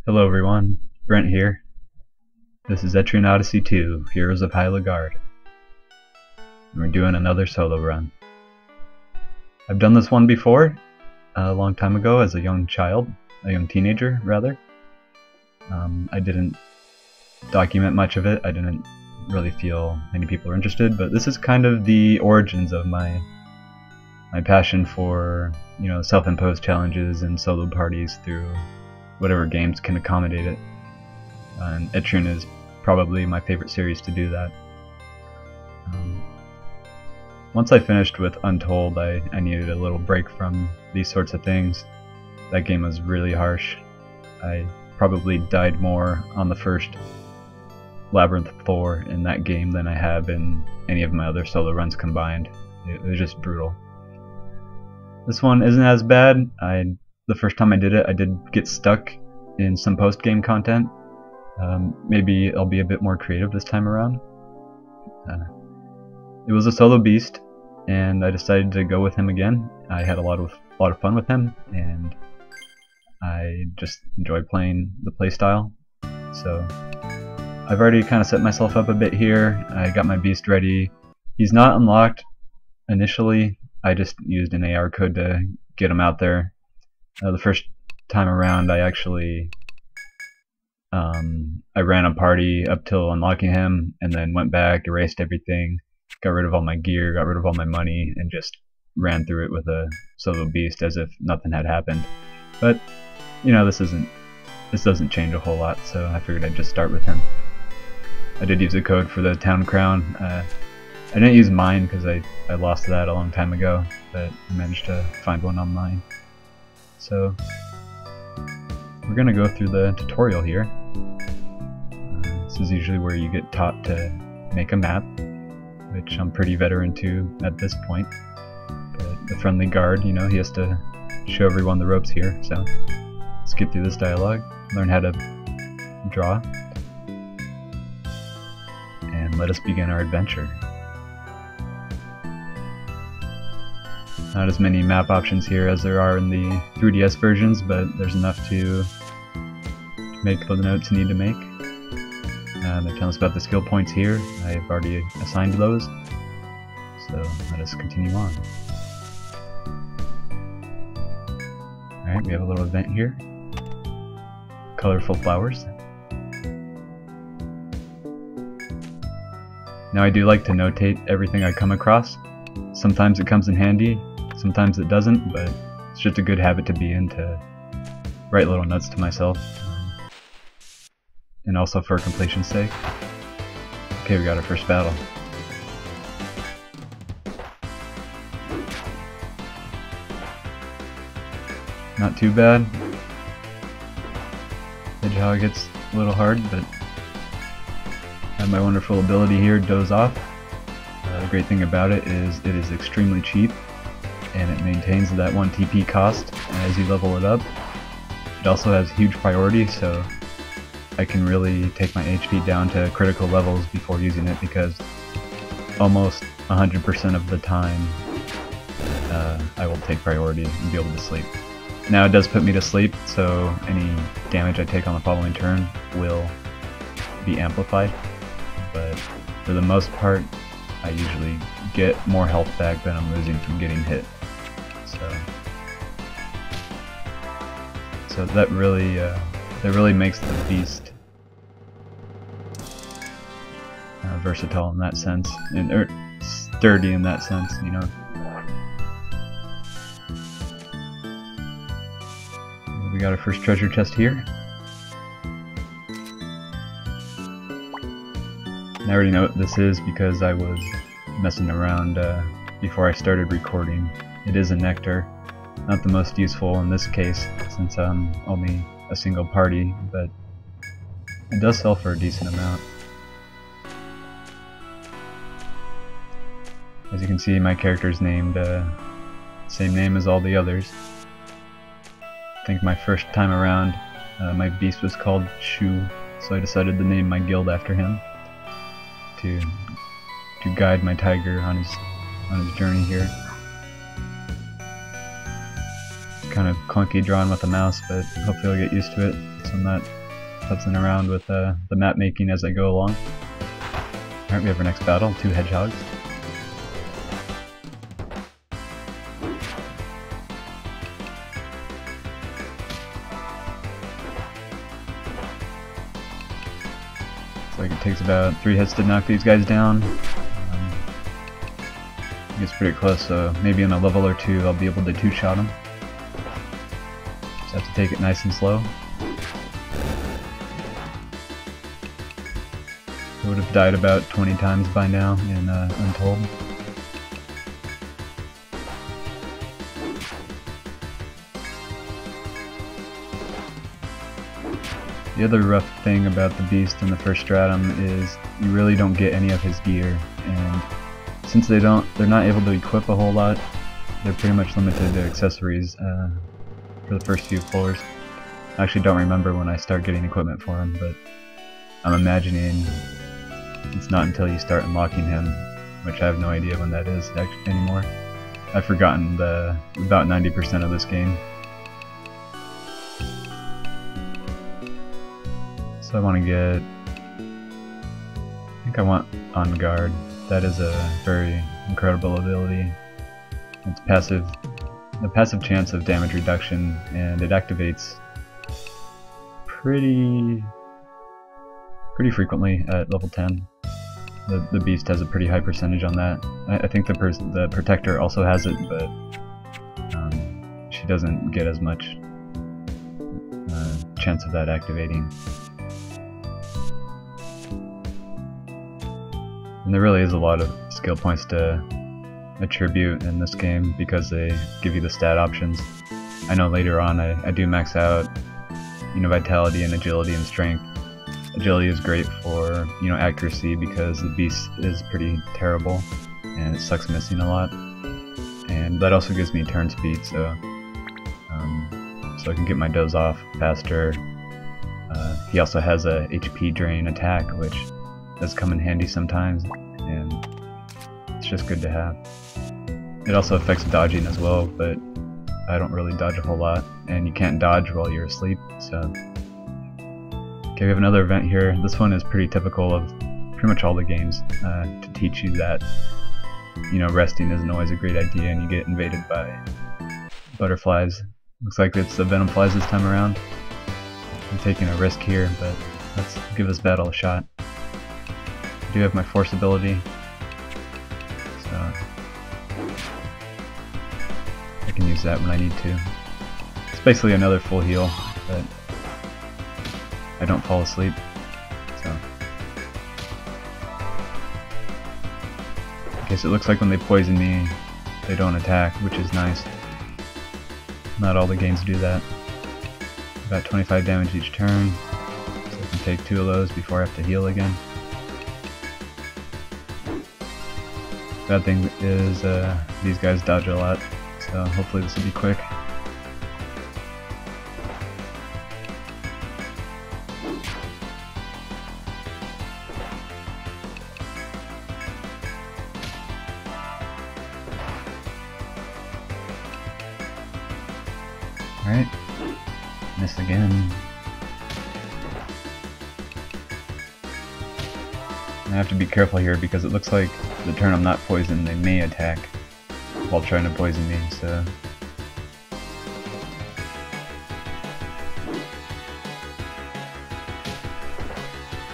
Hello everyone, Brent here. This is Etrian Odyssey II, Heroes of Lagaard. And we're doing another solo run. I've done this one before, a long time ago as a young teenager rather. I didn't document much of it, I didn't really feel many people were interested, but this is kind of the origins of my passion for, self-imposed challenges and solo parties through whatever games can accommodate it. And Etrian is probably my favorite series to do that. Once I finished with Untold, I needed a little break from these sorts of things. That game was really harsh. I probably died more on the first Labyrinth 4 in that game than I have in any of my other solo runs combined. It was just brutal. This one isn't as bad. The first time I did it, I did get stuck in some post-game content. Maybe I'll be a bit more creative this time around. It was a solo beast, and I decided to go with him again. I had a lot of fun with him, and I just enjoy playing the playstyle. So I've already kind of set myself up a bit here. I got my beast ready. He's not unlocked initially. I just used an AR code to get him out there. The first time around, I actually I ran a party up till unlocking him, and then went back, erased everything, got rid of all my gear, got rid of all my money, and just ran through it with a solo beast as if nothing had happened. But this doesn't change a whole lot, so I figured I'd just start with him. I did use a code for the town crown. I didn't use mine because I lost that a long time ago, but I managed to find one online. So we're gonna go through the tutorial here. This is usually where you get taught to make a map, which I'm pretty veteran to at this point. But the friendly guard, he has to show everyone the ropes here, so let's get through this dialogue, learn how to draw, and let us begin our adventure. Not as many map options here as there are in the 3DS versions, but there's enough to make the notes you need to make. They're telling us about the skill points here. I've already assigned those, so let us continue on. Alright, we have a little event here. Colorful flowers. Now I do like to notate everything I come across. Sometimes it comes in handy, sometimes it doesn't, but it's just a good habit to be in to write little notes to myself, and also for completion's sake. Okay, we got our first battle. Not too bad. Hedgehog hits a little hard, but I have my wonderful ability here, Doze Off. The great thing about it is extremely cheap, and it maintains that 1 TP cost as you level it up. It also has huge priority, so I can really take my HP down to critical levels before using it, because almost 100% of the time I will take priority and be able to sleep. Now it does put me to sleep, so any damage I take on the following turn will be amplified, but for the most part I usually get more health back than I'm losing from getting hit. So that really makes the beast versatile in that sense, or sturdy in that sense, We got our first treasure chest here. I already know what this is because I was messing around before I started recording. It is a nectar. Not the most useful in this case since I'm only a single party, but it does sell for a decent amount. As you can see, my character's named same name as all the others. I think my first time around my beast was called Shu, so I decided to name my guild after him to guide my tiger on his journey here. kind of clunky drawing with the mouse, but hopefully I'll get used to it, so I'm not putzing around with the map making as I go along. Alright, we have our next battle, 2 hedgehogs. Looks like it takes about 3 hits to knock these guys down. It's pretty close, so maybe in a level or 2 I'll be able to 2-shot them. Just have to take it nice and slow. I would have died about 20 times by now in Untold. The other rough thing about the beast in the first stratum is you really don't get any of his gear, and since they're not able to equip a whole lot, they're pretty much limited to accessories for the first few floors. I actually don't remember when I start getting equipment for him, but I'm imagining it's not until you start unlocking him, which I have no idea when that is anymore. I've forgotten about 90% of this game. So I want to get, I think I want Lagaard. That is a very incredible ability. It's passive, the passive chance of damage reduction, and it activates pretty frequently at level 10. The beast has a pretty high percentage on that. I think the protector also has it, but she doesn't get as much chance of that activating. And there really is a lot of skill points to attribute in this game because they give you the stat options. I know later on I do max out, vitality and agility and strength. Agility is great for, accuracy because the beast is pretty terrible and it sucks missing a lot. And that also gives me turn speed, so I can get my does off faster. He also has a HP drain attack, which does come in handy sometimes, and it's just good to have. It also affects dodging as well, but I don't really dodge a whole lot, and you can't dodge while you're asleep, so... Okay, we have another event here. This one is pretty typical of pretty much all the games, to teach you that, resting isn't always a great idea and you get invaded by butterflies. Looks like it's the venom flies this time around. I'm taking a risk here, but let's give this battle a shot. I do have my force ability, so I can use that when I need to. It's basically another full heal, but I don't fall asleep, so. Okay, so it looks like when they poison me, they don't attack, which is nice. Not all the games do that. About 25 damage each turn, so I can take 2 of those before I have to heal again. Bad thing is these guys dodge a lot, so hopefully this will be quick. Alright, miss again. I have to be careful here because it looks like the turn I'm not poisoned, they may attack while trying to poison me, so...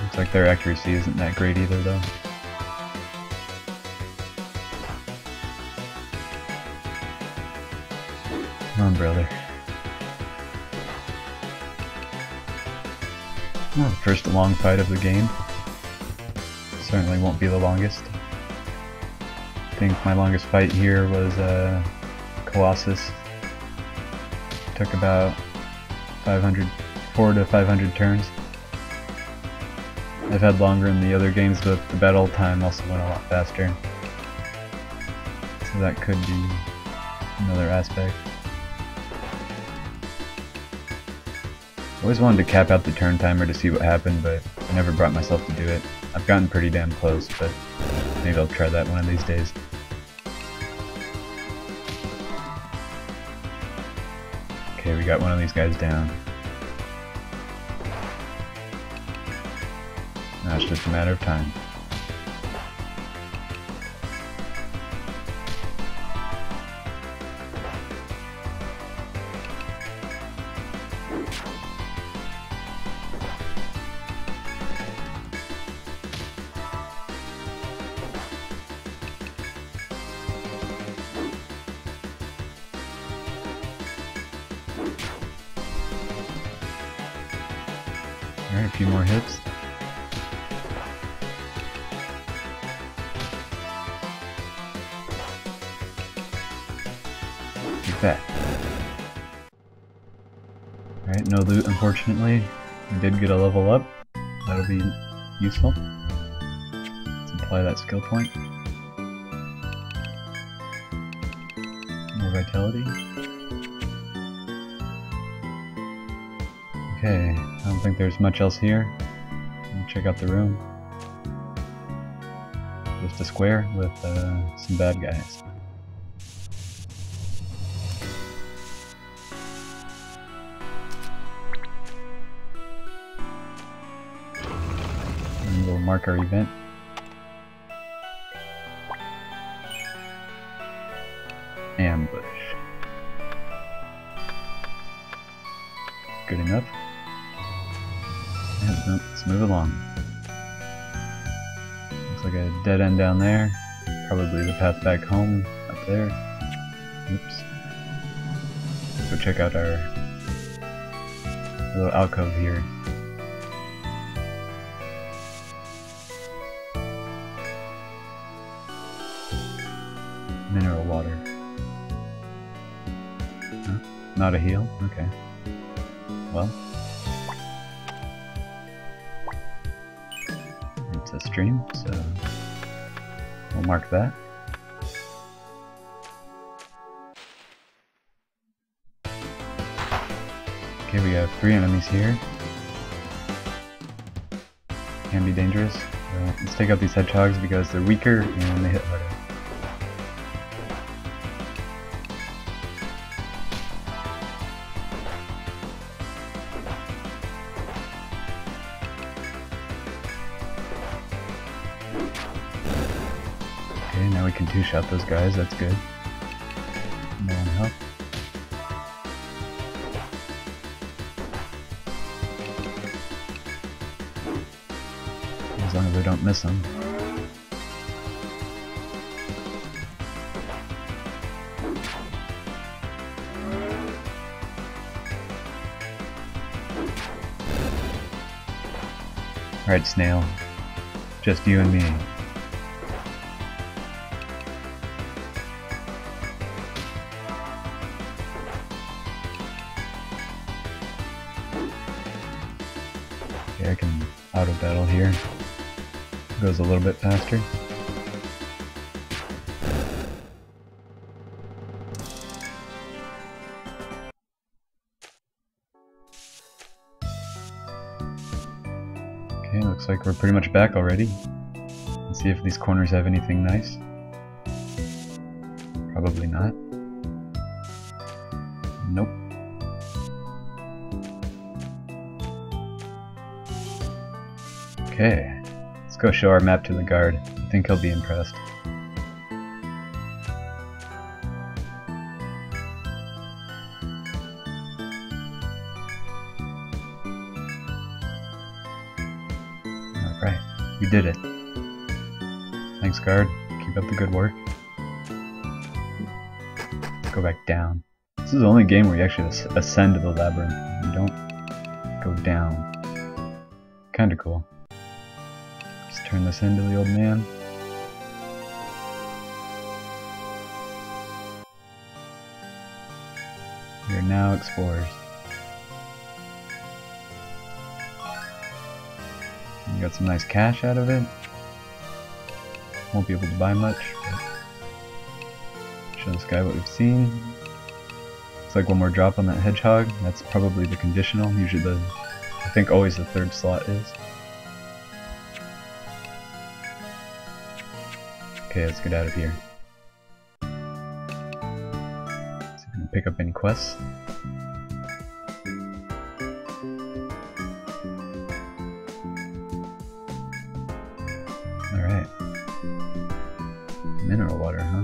Looks like their accuracy isn't that great either, though. Come on, brother. Well, first long fight of the game. Certainly won't be the longest. I think my longest fight here was Colossus. Took about 4 to 500 turns. I've had longer in the other games, but the battle time also went a lot faster. So that could be another aspect. I always wanted to cap out the turn timer to see what happened, but I never brought myself to do it. I've gotten pretty damn close, but maybe I'll try that one of these days. got one of these guys down. Now it's just a matter of time. Alright, a few more hits. Like that. Alright, no loot unfortunately. We did get a level up. That'll be useful. Let's apply that skill point. More vitality. Okay, I don't think there's much else here. Let me check out the room. Just a square with some bad guys. And we'll mark our event. Ambush. Good enough. Yeah, let's move along. Looks like a dead end down there. Probably the path back home up there. Oops. Let's go check out our little alcove here. Mineral water. Huh? Not a heal? Okay. Well. It's a stream, so we'll mark that. Okay, we have 3 enemies here. Can be dangerous. Let's take out these hedgehogs because they're weaker and they hit harder. Okay, now we can two-shot those guys, that's good. No one help. As long as I don't miss them. Alright, Snail. Just you and me. Okay, I can auto battle here. Goes a little bit faster. Okay, looks like we're pretty much back already. Let's see if these corners have anything nice. Probably not. Nope. Okay, let's go show our map to Lagaard. I think he'll be impressed. Alright, we did it. Thanks, Guard. Keep up the good work. Let's go back down. This is the only game where you actually ascend to the labyrinth. You don't go down. Kinda cool. Just turn this into the old man. We are now explorers. We got some nice cash out of it. Won't be able to buy much, but show this guy what we've seen. Looks like one more drop on that hedgehog. That's probably the conditional. Usually I think always the 3rd slot is. Okay, let's get out of here. See if we can pick up any quests. Alright. Mineral water, huh?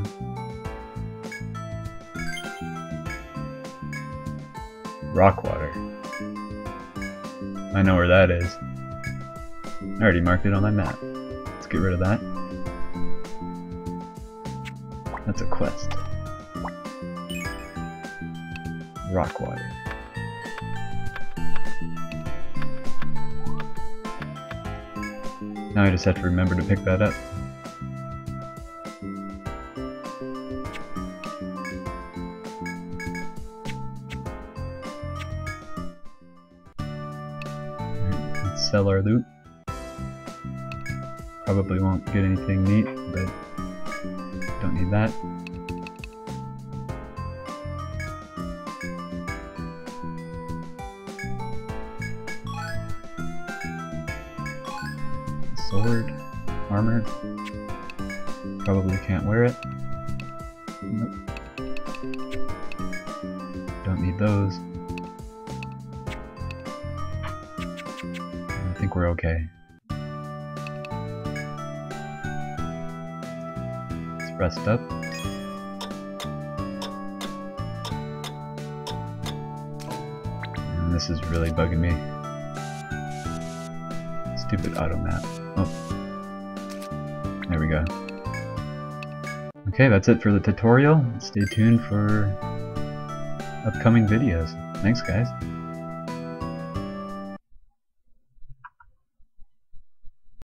Rock water. I know where that is. I already marked it on my map. Let's get rid of that. That's a quest. Rock water. Now I just have to remember to pick that up. Let's sell our loot. Probably won't get anything neat, but don't need that. Sword, armor. Probably can't wear it. Nope. Don't need those. I think we're okay. Let's rest up. And this is really bugging me. Stupid auto map. Oh. There we go. Okay, that's it for the tutorial. Stay tuned for upcoming videos. Thanks, guys.